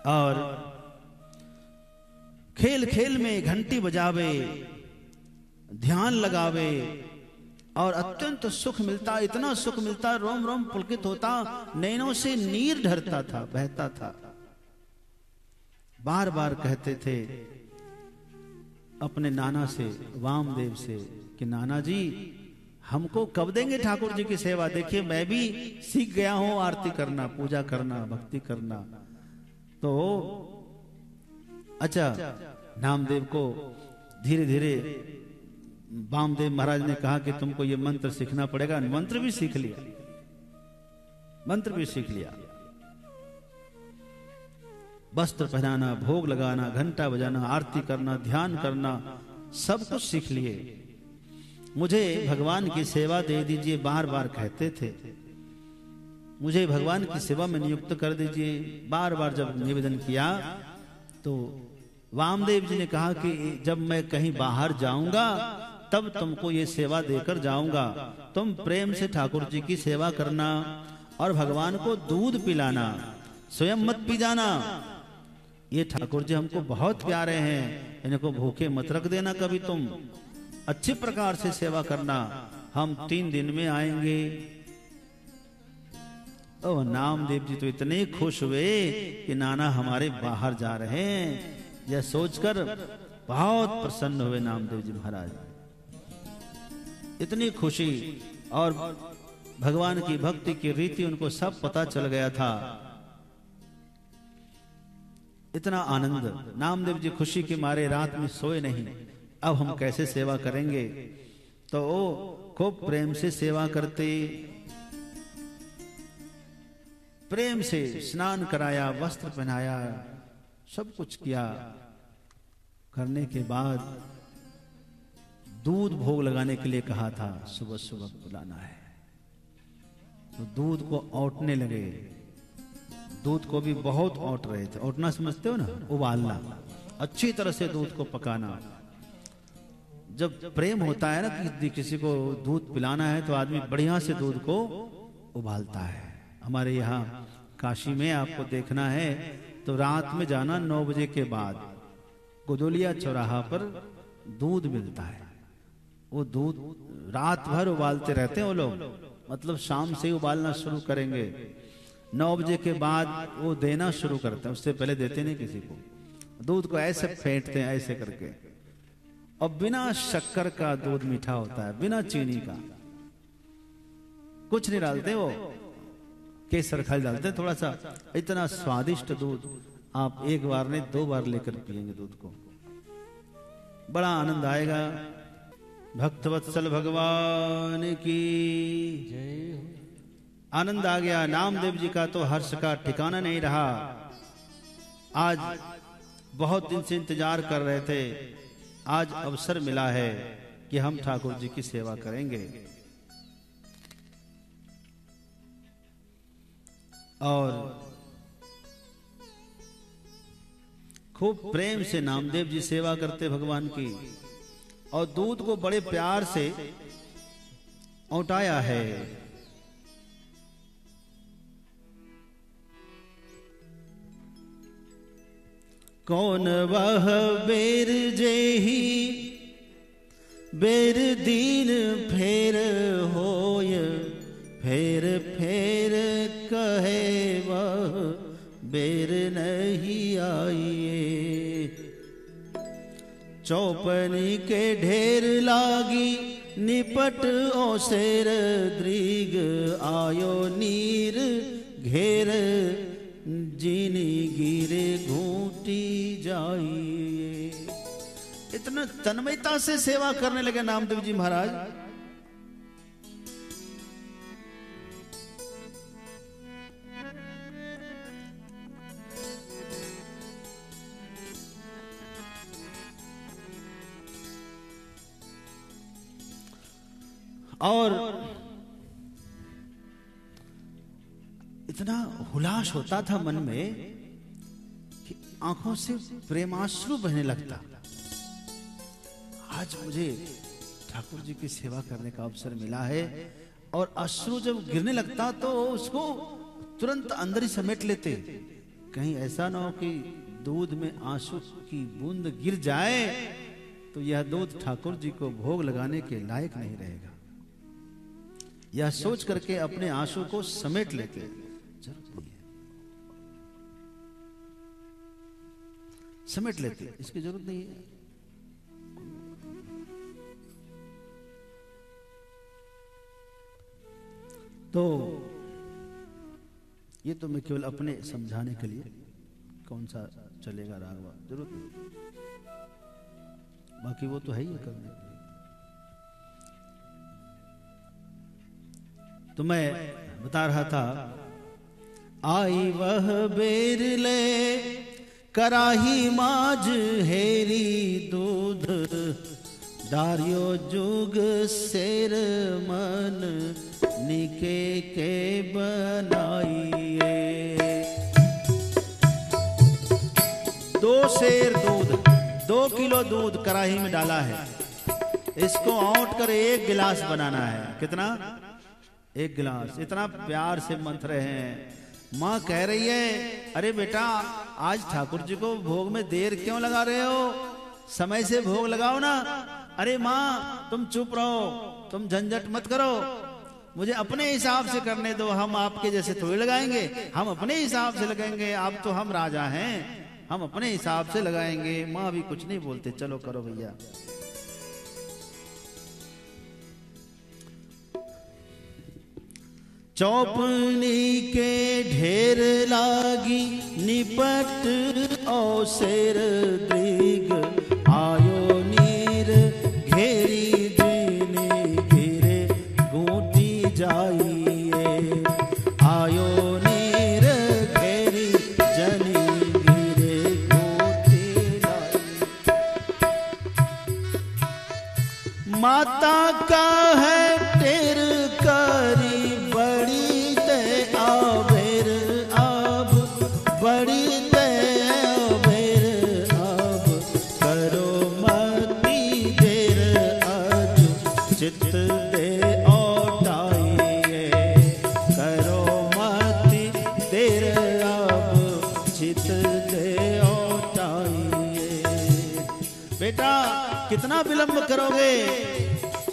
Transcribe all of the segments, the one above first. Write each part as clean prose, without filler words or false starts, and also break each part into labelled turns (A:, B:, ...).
A: और खेल खेल में घंटी बजावे, ध्यान लगावे और अत्यंत सुख मिलता, इतना सुख मिलता, रोम रोम पुलकित होता, नैनों से नीर ढरता था, बहता था। बार बार कहते थे अपने नाना से, वामदेव से, कि नाना जी हमको कब देंगे ठाकुर जी की सेवा? देखिए मैं भी सीख गया हूं आरती करना, पूजा करना, भक्ति करना। तो अच्छा, नामदेव को धीरे धीरे वामदेव महाराज ने कहा कि तुमको ये मंत्र सीखना पड़ेगा। मंत्र भी सीख लिया, मंत्र भी सीख लिया। वस्त्र पहनाना, भोग लगाना, घंटा बजाना, आरती करना, ध्यान करना, सब कुछ सीख लिए। मुझे भगवान की सेवा दे दीजिए, बार बार कहते थे। मुझे भगवान की सेवा में नियुक्त कर दीजिए, बार बार जब निवेदन किया तो वामदेव जी ने कहा कि जब मैं कहीं बाहर जाऊंगा तब तुमको ये सेवा देकर जाऊंगा। तुम प्रेम से ठाकुर जी की सेवा करना और भगवान को दूध पिलाना, स्वयं मत पी जाना। ये ठाकुर जी हमको बहुत प्यारे हैं, इनको भूखे मत रख देना कभी, तुम अच्छे प्रकार से सेवा करना, हम 3 दिन में आएंगे। ओ नामदेव जी तो इतने खुश हुए कि नाना हमारे बाहर जा रहे हैं, यह सोचकर बहुत प्रसन्न हुए नामदेव जी महाराज। इतनी खुशी, और भगवान की भक्ति की रीति उनको सब पता चल गया था। इतना आनंद, नामदेव जी खुशी के मारे रात में सोए नहीं। अब हम कैसे सेवा करेंगे? तो वो खूब प्रेम से सेवा करते, प्रेम से स्नान कराया, वस्त्र पहनाया, सब कुछ किया। करने के बाद दूध भोग लगाने के लिए कहा था, सुबह सुबह बुलाना है। तो दूध को औटने लगे। दूध को भी बहुत औट रहे थे। औटना समझते हो ना? उबालना, अच्छी तरह से दूध को पकाना। जब प्रेम होता है ना कि किसी को दूध पिलाना है तो आदमी बढ़िया से दूध को उबालता है। हमारे यहाँ काशी में आपको देखना है तो रात में जाना 9 बजे के बाद, गोदोलिया चौराहा पर दूध मिलता है। वो दूध रात भर उबालते रहते हैं वो लोग, मतलब शाम से ही उबालना शुरू करेंगे। 9 बजे के बाद वो देना शुरू करते हैं, उससे पहले देते नहीं किसी को। दूध को ऐसे फेंटते हैं, ऐसे करके, और बिना शक्कर का दूध मीठा होता है, बिना चीनी का, कुछ नहीं डालते। वो केसर खाली डालते थोड़ा सा। इतना स्वादिष्ट दूध आप एक बार नहीं 2 बार लेकर पिएंगे दूध को, बड़ा आनंद आएगा। भक्तवत्सल भगवान की जय। आनंद आ गया। नामदेव जी का तो हर्ष का ठिकाना नहीं रहा। आज बहुत दिन से इंतजार कर रहे थे, आज अवसर मिला है कि हम ठाकुर जी की सेवा करेंगे। और खूब प्रेम से नामदेव जी सेवा करते भगवान की, और दूध को बड़े प्यार से औटाया है। कौन वह बेर जेही बेर दीन फेर होय, फेर फेर कहे वह बेर नहीं आइए। चौपनी के ढेर लागी निपट ओ शेर, दृग आयो नीर घेर, जीनी गिरे घूटी जाइए। इतना तन्मयता से सेवा करने लगे नामदेव जी महाराज। और इतना हुलास होता था मन में कि आंखों से प्रेमाश्रु बहने लगता। आज मुझे ठाकुर जी की सेवा करने का अवसर मिला है, और अश्रु जब गिरने लगता तो उसको तुरंत अंदर ही समेट लेते, कहीं ऐसा ना हो कि दूध में आंसू की बूंद गिर जाए तो यह दूध ठाकुर जी को भोग लगाने के लायक नहीं रहेगा। यह सोच करके अपने आंसू को समेट लेते, जरूरत नहीं है, समेट लेते, इसकी जरूरत नहीं है। तो ये तो मैं केवल अपने समझाने के लिए, कौन सा चलेगा रागवा, जरूरत नहीं, बाकी वो तो है ही करने के लिए। तो मैं बता रहा था, आई वह बेर ले कराही माज हेरी दूध, डारियो जुग शेर मन निके के बनाइए। 2 सेर दूध, 2 किलो दूध कढ़ाई में डाला है, इसको औंट कर 1 गिलास बनाना है। कितना? 1 गिलास। इतना प्यार से मंथ रहे हैं। माँ कह रही है, अरे बेटा आज ठाकुर जी को भोग में देर क्यों लगा रहे हो, समय से भोग लगाओ ना। अरे माँ तुम चुप रहो, तुम झंझट मत करो, मुझे अपने हिसाब से करने दो, हम आपके जैसे थोड़ी लगाएंगे, हम अपने हिसाब से लगाएंगे, आप तो हम राजा हैं, हम अपने हिसाब से लगाएंगे। माँ भी कुछ नहीं बोलते, चलो करो भैया। चौपनी के ढेर लागी निपट औसेर दृग, आयो नीर घेरी दीनी घिरे गूंटी जाइए। आयो नीर घेरी जनी घिरे गूंटी जाइए। माता का है टेर करी बड़ी ते आवेर अब, बड़ी ते आवेर अब, करो मती देर आज चित दे औटाइए। करो मती देर अब चित दे औटाइए। बेटा कितना विलंब करोगे,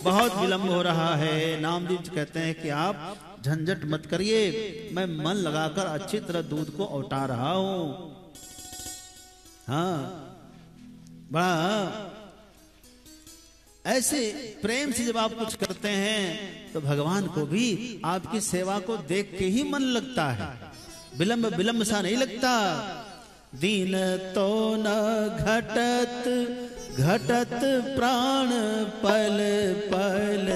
A: बहुत विलंब हो रहा है। नामदेव जी कहते हैं कि आप झंझट मत करिए, मैं मन लगाकर अच्छी तरह दूध को औटा रहा हूं। हाँ, बड़ा ऐसे प्रेम से जब आप कुछ करते हैं तो भगवान को भी आपकी सेवा को देख के ही मन लगता है, विलंब विलंब सा नहीं लगता। दीन तो न घटत घटत प्राण पल पल,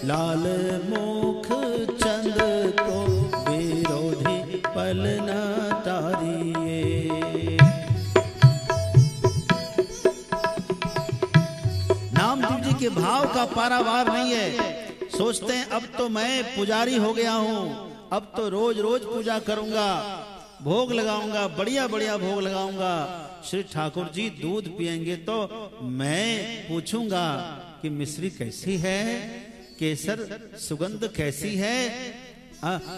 A: लाल मुख चंद को विरोधी पल न तारिए। नामदेव जी के भाव का पारावार नहीं है। सोचते हैं अब तो मैं पुजारी हो गया हूं, अब तो रोज रोज पूजा करूंगा, भोग लगाऊंगा, बढ़िया बढ़िया भोग लगाऊंगा। श्री ठाकुर जी दूध पिएंगे तो मैं पूछूंगा कि मिश्री कैसी है, केसर सुगंध कैसी है,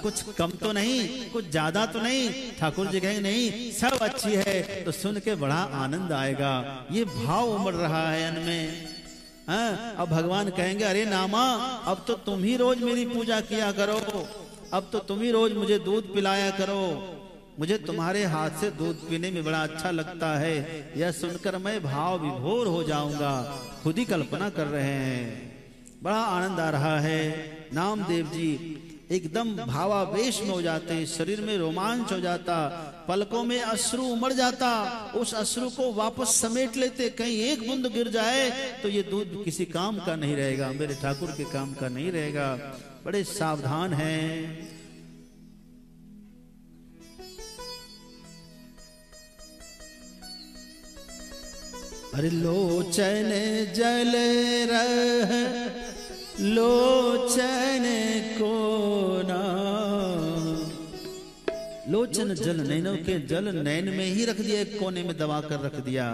A: कुछ कम तो नहीं, कुछ ज्यादा तो नहीं। ठाकुर जी कहेंगे नहीं सब अच्छी है, तो सुन के बड़ा आनंद आएगा। ये भाव उमड़ रहा है इनमें। अब भगवान कहेंगे अरे नामा अब तो तुम ही रोज मेरी पूजा किया करो, अब तो तुम ही रोज मुझे दूध पिलाया करो, मुझे तुम्हारे हाथ से दूध पीने में बड़ा अच्छा लगता है। यह सुनकर मैं भाव विभोर हो जाऊंगा। खुद ही कल्पना कर रहे हैं, बड़ा आनंद आ रहा है। नामदेव जी एकदम भावावेश में हो जाते हैं, शरीर में रोमांच हो जाता, पलकों में अश्रु उमड़ जाता, उस अश्रु को वापस समेट लेते। कहीं एक बूंद गिर जाए तो ये दूध किसी काम का नहीं रहेगा, मेरे ठाकुर के काम का नहीं रहेगा। बड़े सावधान हैं। अरे लोचन जल रह लोचन को ना, लोचन जल नैनों के जल नैन में ही रख दिया, एक कोने में दबा कर रख दिया,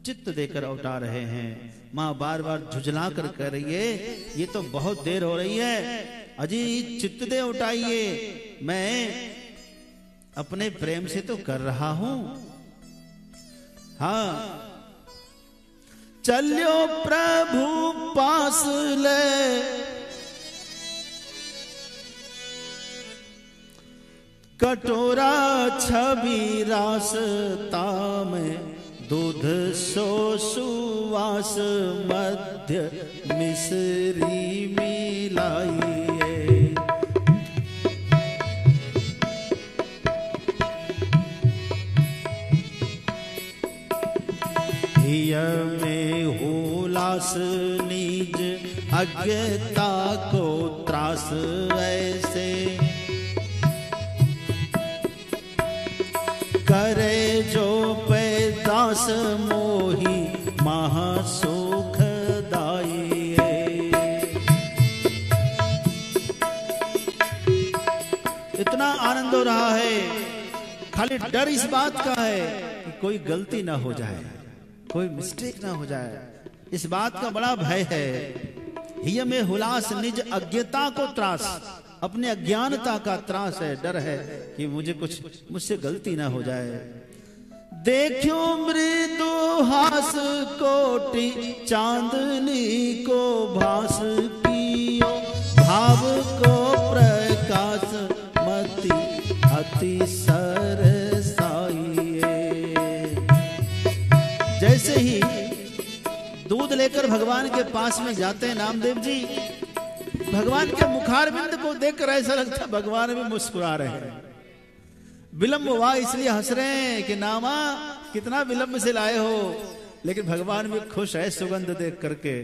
A: चित्त देकर उठा रहे हैं। माँ बार बार झुझला कर कह रही है ये तो बहुत देर हो रही है, अजी चित्त दे उठाइए, मैं अपने प्रेम से तो कर रहा हूं। हाँ, चलियो प्रभु पास ले, कटोरा छवि रास्ता में, दूध सो सुवास मध्य मिश्री मिलाइए। हिय में हुलास निज अज्ञता को त्रास ऐसे, करे जो पैदास मोही महासुख दाई। इतना आनंद हो रहा है, खाली डर इस बात का है कि कोई गलती ना हो जाए, कोई मिस्टेक ना हो जाए, इस बात का बड़ा भय है। हिय में हुलास निज अज्ञता को त्रास, अपने अज्ञानता का त्रास है, डर है कि मुझसे गलती ना हो जाए। देखो मृदु हास कोटि चांदनी को भास कियो, भाव को प्रकाश मति अति सरसाइए। जैसे ही दूध लेकर भगवान के पास में जाते हैं नामदेव जी, भगवान के मुखारविंद को देखकर ऐसा लगता भगवान भी मुस्कुरा रहे हैं। विलंब हुआ इसलिए हंस रहे हैं कि नामा कितना विलंब से लाए हो, लेकिन भगवान भी खुश है सुगंध देख करके।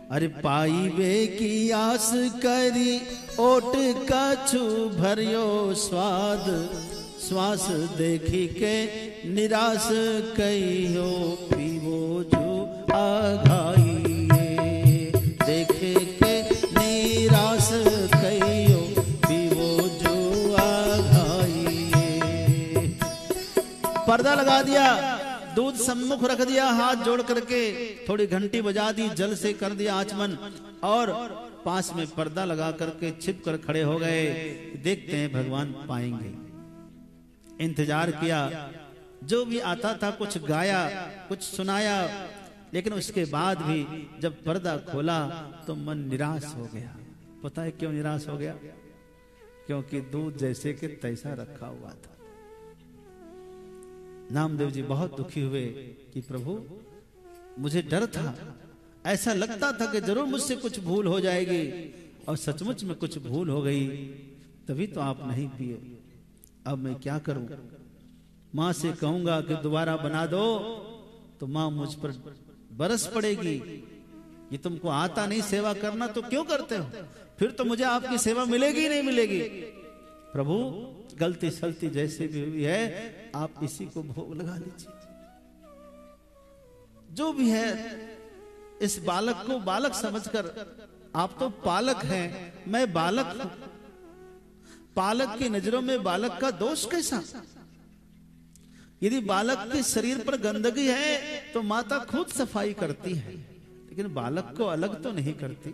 A: अरे पाई वे की आस करी, ओट कछु भरियो स्वाद, श्वास देखी के निराश कहियो पीवो जो आघाई। देखे के निराश कहियो पीवो जो आघाई। पर्दा लगा दिया, दूध सम्मुख रख दिया, हाथ जोड़ करके थोड़ी घंटी बजा दी, जल से कर दिया आचमन, और पास में पर्दा लगा करके छिप कर खड़े हो गए। देखते हैं भगवान पाएंगे। इंतजार किया, जो भी आता था कुछ गाया, कुछ सुनाया, लेकिन उसके बाद भी जब पर्दा खोला तो मन निराश हो गया। पता है क्यों निराश हो गया? क्योंकि दूध जैसे कि तैसा रखा हुआ था। नामदेव जी बहुत दुखी हुए कि प्रभु मुझे डर था, ऐसा लगता था कि जरूर मुझसे कुछ भूल हो जाएगी, और सचमुच में कुछ भूल हो गई, तभी तो आप नहीं पिए। अब मैं क्या करूं? माँ से कहूंगा कि दोबारा बना दो तो माँ मुझ पर बरस पड़ेगी, ये तुमको आता नहीं सेवा करना तो क्यों करते हो, फिर तो मुझे आपकी सेवा मिलेगी ही नहीं मिलेगी। प्रभु गलती सलती जैसे भी हुई है, आप इसी को भोग लगा लीजिए। जो भी है इस बालक को बालक समझकर, आप तो पालक हैं, मैं बालक हूं। पालक की नजरों में बालक का दोष कैसा? यदि बालक के शरीर पर गंदगी है तो माता खुद सफाई करती है, लेकिन बालक को अलग तो नहीं करती।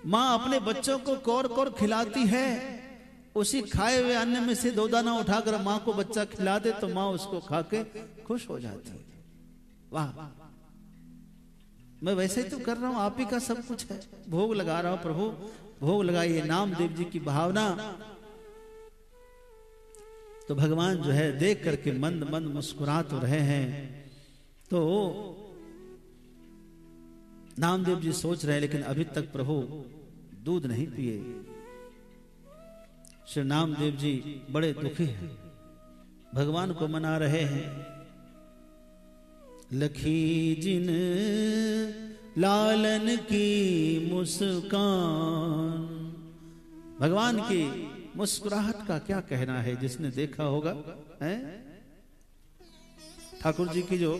A: माँ अपने बच्चों को कौर कौर खिलाती है, उसी खाए हुए अन्न में से 2 दाना उठाकर माँ को बच्चा खिला दे तो माँ उसको खा के खुश हो जाती है। वाह, मैं वैसे ही तो कर रहा हूं, आप ही का सब कुछ है, भोग लगा रहा हूं। प्रभु भोग लगाइए, नामदेव जी की भावना। तो भगवान जो है देख करके मंद मंद मुस्कुरा तो रहे हैं। तो नामदेव जी सोच रहे हैं, लेकिन अभी तक प्रभु दूध नहीं पिए। श्री नामदेव जी बड़े दुखी हैं, भगवान को मना रहे हैं। लखी जिन लालन की मुस्कान, भगवान की मुस्कुराहट का क्या कहना है, जिसने देखा होगा है? ठाकुर जी की जो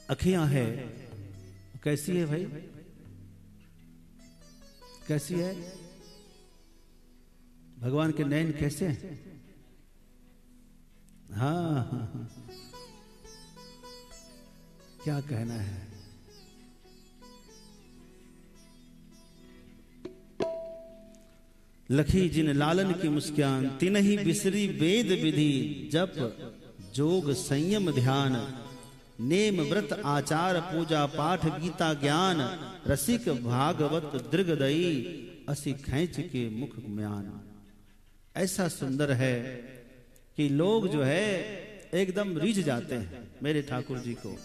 A: अखियां है कैसी है भाई, कैसी है? भगवान के नयन कैसे हैं? हाँ, हाँ। क्या कहना है? लखी जिन लालन की मुस्कान, तिनहि बिसरी वेद विधि, जप जोग संयम ध्यान, नेम व्रत आचार पूजा पाठ गीता ज्ञान, रसिक भागवत दृगदयी, असी खैच के मुख म्यान। ऐसा सुंदर है कि लोग जो है एकदम रीझ जाते हैं मेरे ठाकुर जी को।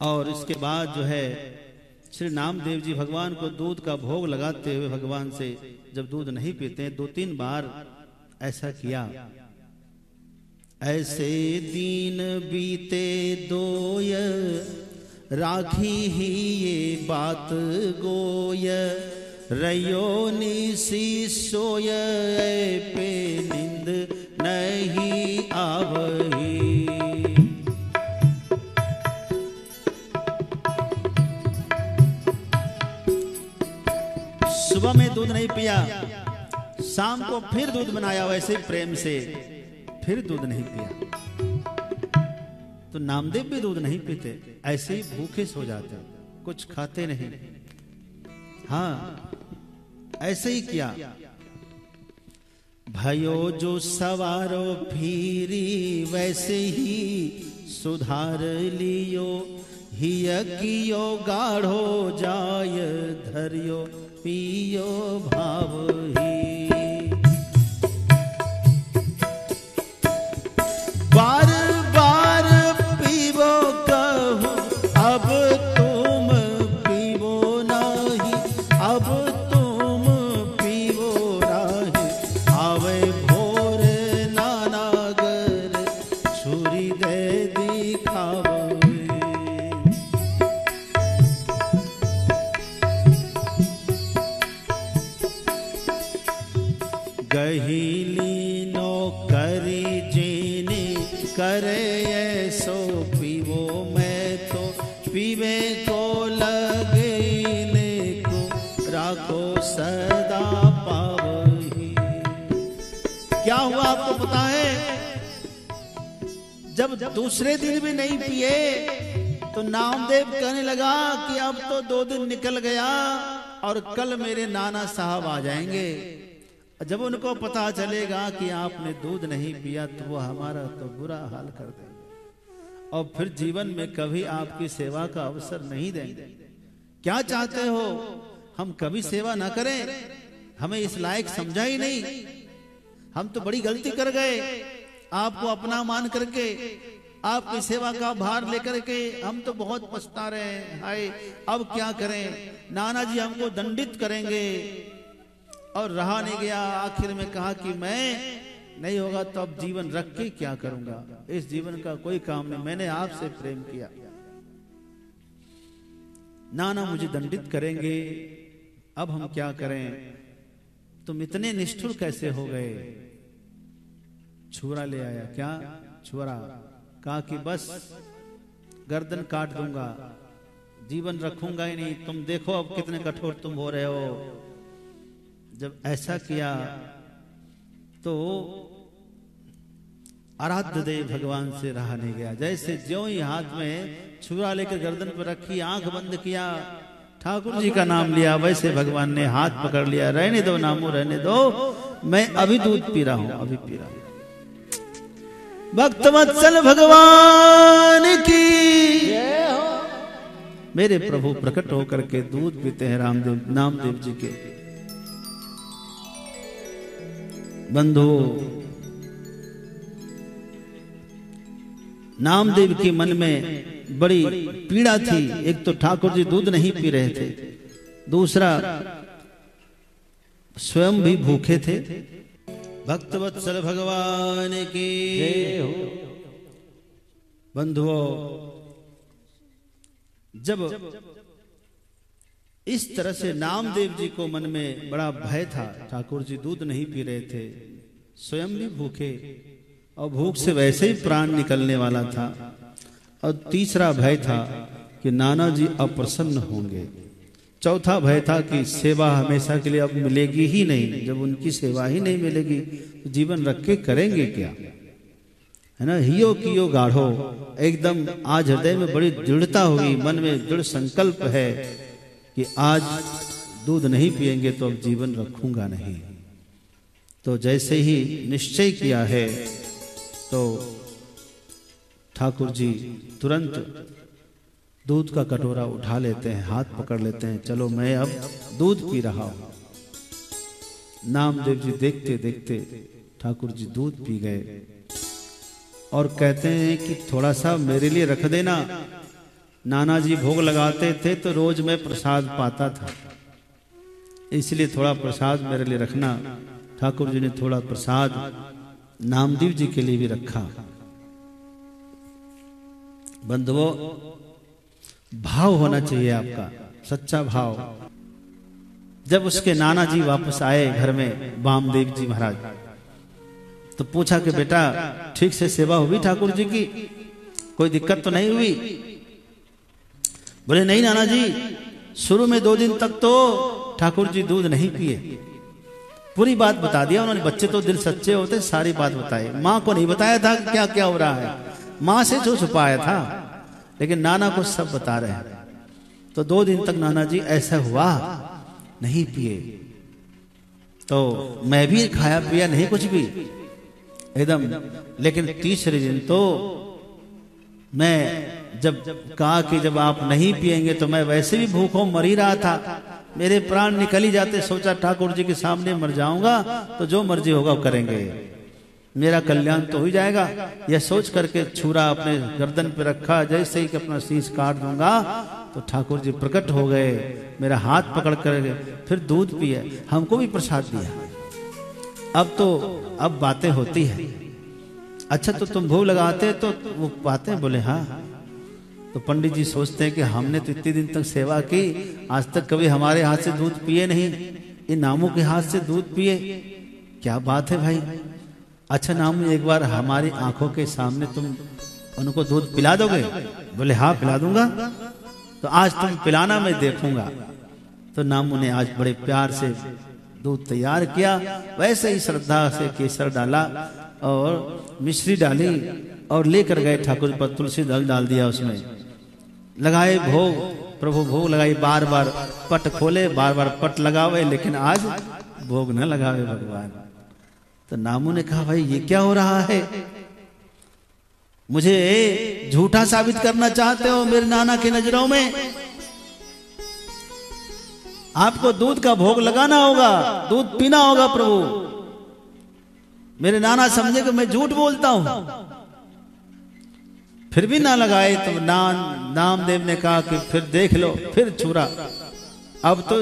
A: और इसके बाद जो है श्री नामदेव जी भगवान को दूध का भोग लगाते हुए भगवान से जब दूध नहीं पीते हैं, 2-3 बार ऐसा किया। ऐसे दीन बीते दोय, राखी ही ये बात गोय, रयो निसी सोय, पे नींद नहीं आवही। सुबह में दूध नहीं पिया, शाम को फिर दूध बनाया वैसे प्रेम से, फिर दूध नहीं पिया। तो नामदेव भी दूध नहीं पीते, ऐसे ही भूखे सो जाते, कुछ खाते नहीं। हाँ, ऐसे ही किया। भयो जो सवारो फिरी, वैसे ही सुधार लियो, हिय कियो गाढ़ो जाय, धरियो पियो भाव ही। बार बार पीवो कहूं, अब तुम पीवो नहीं, अब तुम पीवो नहीं, आवे भोर नानागर, छुरी दे दिखावे। गहीली नौकरी जीनी करे, ऐसो पीवो मैं तो पीवे को लगेले को, राखो सदा पावही। क्या हुआ आपको पता है? जब दूसरे दिन भी नहीं पिए तो नामदेव कहने लगा कि अब तो 2 दिन निकल गया और कल मेरे नाना साहब आ जाएंगे। जब उनको पता चलेगा कि आपने दूध नहीं पिया तो वो हमारा तो बुरा हाल कर देंगे और फिर जीवन में कभी आपकी सेवा का अवसर नहीं देंगे। क्या चाहते हो हम कभी सेवा ना करें? हमें इस लायक समझा ही नहीं। हम तो बड़ी गलती कर गए, आपको अपना मान करके, आपकी सेवा का भार लेकर के हम तो बहुत पछता रहे हैं। हाय, अब क्या करें? नाना जी हमको दंडित करेंगे। और रहा नहीं गया, आखिर में कहा कि मैं नहीं होगा तो अब जीवन रख के क्या करूंगा, इस जीवन का कोई काम नहीं, मैंने आपसे प्रेम किया, नाना मुझे दंडित करेंगे, अब हम क्या करें? तुम इतने निष्ठुर कैसे हो गए? छुरा ले आया। क्या छुरा? कहा कि बस गर्दन काट दूंगा, जीवन रखूंगा ही नहीं, तुम देखो अब कितने कठोर तुम हो रहे हो। जब ऐसा किया तो आराध्य देव भगवान से रहा नहीं गया। जैसे ज्यों ही हाथ में छुरा लेकर गर्दन पर रखी, आंख बंद किया, ठाकुर जी का नाम लिया, वैसे भगवान ने हाथ पकड़ लिया। रहने दो नामू, रहने दो, मैं अभी दूध पी रहा हूं, अभी पी रहा हूं। भक्तवत्सल भगवान की मेरे प्रभु प्रकट होकर के दूध पीते हैं रामदेव नामदेव जी के। बंधु, नामदेव के मन में बड़ी पीड़ा थी। एक तो ठाकुर जी दूध नहीं पी रहे थे, दूसरा स्वयं भी भूखे थे। भक्तवत्सल भगवान की जय हो। बंधुओं, जब इस तरह से नामदेव जी को मन में बड़ा भय था, ठाकुर जी दूध नहीं पी रहे थे, स्वयं भी भूखे, और भूख से वैसे ही प्राण निकलने वाला था, और तीसरा भय था कि नाना जी अप्रसन्न होंगे, चौथा भय था कि सेवा हमेशा के लिए अब मिलेगी ही नहीं। जब उनकी सेवा ही नहीं मिलेगी तो जीवन रख के करेंगे क्या? है ना, हियो कियो गाढ़ो, एकदम आज हृदय में बड़ी दृढ़ता होगी, मन में दृढ़ संकल्प है कि आज दूध नहीं पिएंगे तो अब जीवन रखूंगा नहीं। तो जैसे ही निश्चय किया है तो ठाकुर जी तुरंत दूध का कटोरा उठा लेते हैं, हाथ पकड़ लेते हैं, चलो मैं अब दूध पी रहा हूं। नामदेव जी देखते देखते ठाकुर जी दूध पी गए और कहते हैं कि थोड़ा सा मेरे लिए रख देना। नाना जी भोग लगाते थे तो रोज मैं प्रसाद पाता था, इसलिए थोड़ा प्रसाद मेरे लिए रखना। ठाकुर जी ने थोड़ा प्रसाद नामदेव जी के लिए भी रखा। बंधुओं, भाव होना चाहिए आपका, सच्चा भाव। जब उसके नाना जी वापस आए घर में, वामदेव जी महाराज, तो पूछा कि बेटा ठीक से सेवा हुई ठाकुर जी की, कोई दिक्कत तो नहीं हुई? बोले नहीं नाना जी, शुरू में 2 दिन तक तो ठाकुर जी दूध नहीं पिए। पूरी बात बता दिया उन्होंने। बच्चे तो दिल सच्चे होते, सारी बात बताए। माँ को नहीं बताया था क्या क्या हो रहा है, माँ से जो छुपाया था, लेकिन नाना को सब बता रहे हैं। तो 2 दिन तक नाना जी ऐसा हुआ, नहीं पिए। तो मैं भी खाया पिया नहीं कुछ भी एकदम, लेकिन तीसरे दिन तो मैं जब कहा कि जब आप नहीं पिएंगे तो मैं वैसे भी भूखों मर ही रहा था, मेरे प्राण निकल ही जाते। सोचा ठाकुर जी के सामने मर जाऊंगा तो जो मर्जी होगा वो करेंगे, मेरा कल्याण तो हो जाएगा। यह सोच करके छुरा अपने गर्दन पे रखा, जैसे ही कि अपना शीश काट दूंगा तो ठाकुर जी प्रकट हो गए, मेरा हाथ पकड़ कर फिर दूध पिया, हमको भी प्रसाद दिया। अब बातें होती है। अच्छा तो तुम भोग लगाते तो वो बातें? बोले हाँ। तो पंडित जी सोचते हैं कि हमने तो इतने दिन तक सेवा की, आज तक कभी हमारे हाथ से दूध पिए नहीं, इन नामों के हाथ से दूध पिए, क्या बात है भाई। अच्छा नाम, एक बार हमारी आंखों के सामने तुम उनको दूध पिला दोगे? बोले हाँ पिला दूंगा। तो आज तुम पिलाना, मैं देखूंगा। तो नामू ने आज बड़े प्यार से दूध तैयार किया, वैसे ही श्रद्धा से केसर डाला और मिश्री डाली और लेकर गए ठाकुर पर। तुलसी दल डाल दिया उसमें, लगाए भोग, प्रभु भोग लगाई। बार बार पट खोले, बार बार पट लगावे, लेकिन आज भोग न लगावे भगवान। तो नामू ने कहा भाई ये क्या हो रहा है, मुझे झूठा साबित करना चाहते हो मेरे नाना की नजरों में? आपको दूध का भोग लगाना होगा, दूध पीना होगा प्रभु। मेरे नाना समझे कि मैं झूठ बोलता हूं, फिर भी ना लगाए। तो नामदेव ने कहा कि फिर देख लो, फिर छुरा। अब तो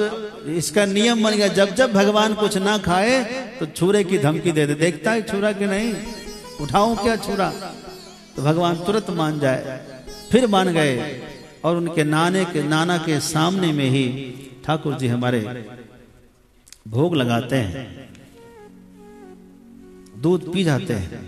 A: इसका नियम बन गया, जब जब भगवान कुछ ना खाए तो छुरे की धमकी दे दे, देखता है छुरा कि नहीं, उठाऊं क्या छुरा? तो भगवान तुरंत मान जाए। फिर मान गए और उनके नाना के सामने में ही ठाकुर जी हमारे भोग लगाते हैं, दूध पी जाते हैं।